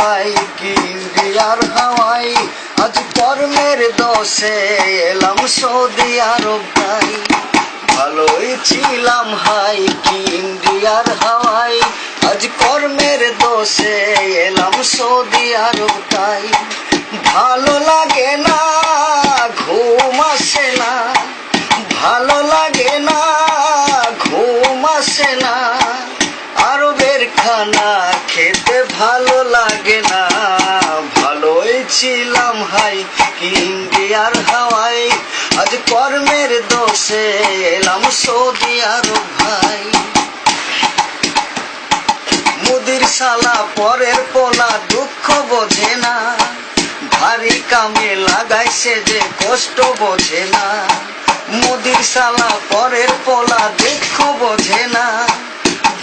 ভাই কি ইন্ডিয়ার হাওয়াই, আজ কর্মের দোষে এলাম সৌদি আরব তাই। ভালোই ছিলাম হাই কি ইন্ডিয়ার হাওয়াই, আজ কর্মের দোষে এলাম সৌদি আরব তাই। ভালো লাগে না ঘুম আসে না, ভালো লাগে না ঘুম আসে না, আরবের খানা খেতে ভালো লাগে না। ভালোই ছিলাম হাই কি ইন্ডিয়ার হাওয়াই, আজ কর্মের দোষে এলাম সৌদি আরব ভাই। মুদির শালা পরের পোলা দুঃখ বোঝে না, ভারী কামে লাগাইছে যে কষ্ট বোঝে না। মুদির শালা পরের পোলা দুঃখ বোঝে না,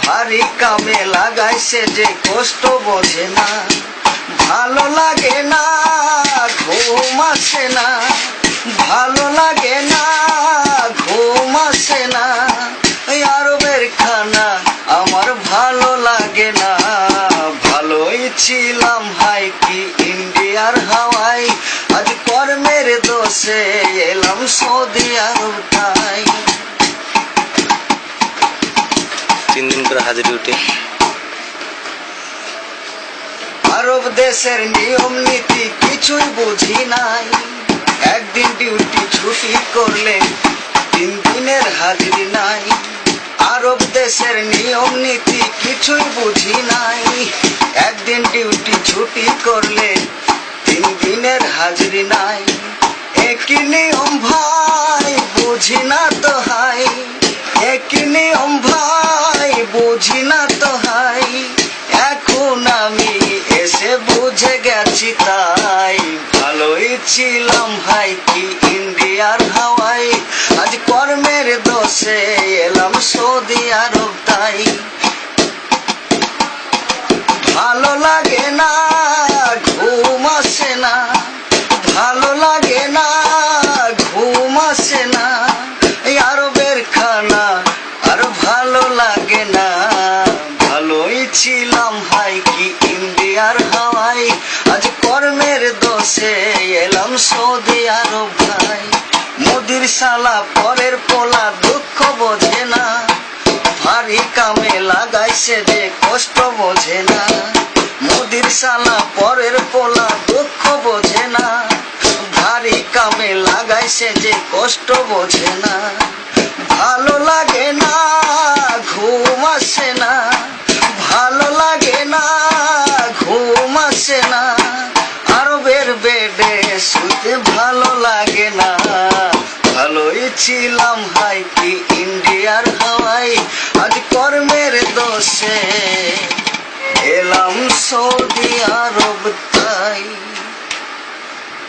ভারী কামে লাগাইছে যে কষ্ট বোঝে না। ভালো লাগে না ঘুম আসে না, ভালো লাগে না ঘুম আসে না, আরবের খানা আমার ভালো লাগে না। ভালোই ছিলাম হাই কি ইন্ডিয়ার হাওয়াই, আজ কর্মের দোষে এলাম সৌদি আরব তাই। 3 দিন করে হাজিরি উঠে। আরব দেশের নিয়ম নীতি কিছুই বুঝি নাই, একদিন ডিউটি ছুটি করলে 3 দিনের হাজিরি নাই। আরব দেশের নিয়ম নীতি কিছুই বুঝি নাই, একদিন ডিউটি ছুটি করলে 3 দিনের হাজিরি নাই। একই নিয়ম ভাই বুঝি না তো হাই, একই নিয়ম ভাই বুঝি না তো হাই, এখন আমি এসে বুঝে গেছি তাই। ভালোই ছিলাম হাই কি ইন্ডিয়ার হাওয়াই, আজ কর্মের দোষে এলাম সৌদি আরব তাই। ভালো লাগে না ঘুম আসে না, ভালো লাগে না ঘুম আসে না, আরবের খানা আর ভালো লাগে না। ভালোই ছিলাম হাই কি ইন্ডিয়ার হাওয়াই, আজ কর্মের দোষে এলাম সৌদি আরব ভাই। মুদির শালা পরের পোলা দুঃখ বোঝে না, ভারী কামে লাগাইছে যে কষ্ট বোঝে না। মুদির শালা পরের পোলা দুঃখ বোঝে না, ভারী কামে লাগাইছে যে কষ্ট বোঝে না। ভালো লাগে না ঘুম আসে না, ভালো লাগে না ঘুম আসে না, আরবের বেডে শুতে ভালো লাগে না। ভালোই ছিলাম হাই কি ইন্ডিয়ার হাওয়াই, আজ কর্মের দোষে এলাম সৌদি আরব তাই।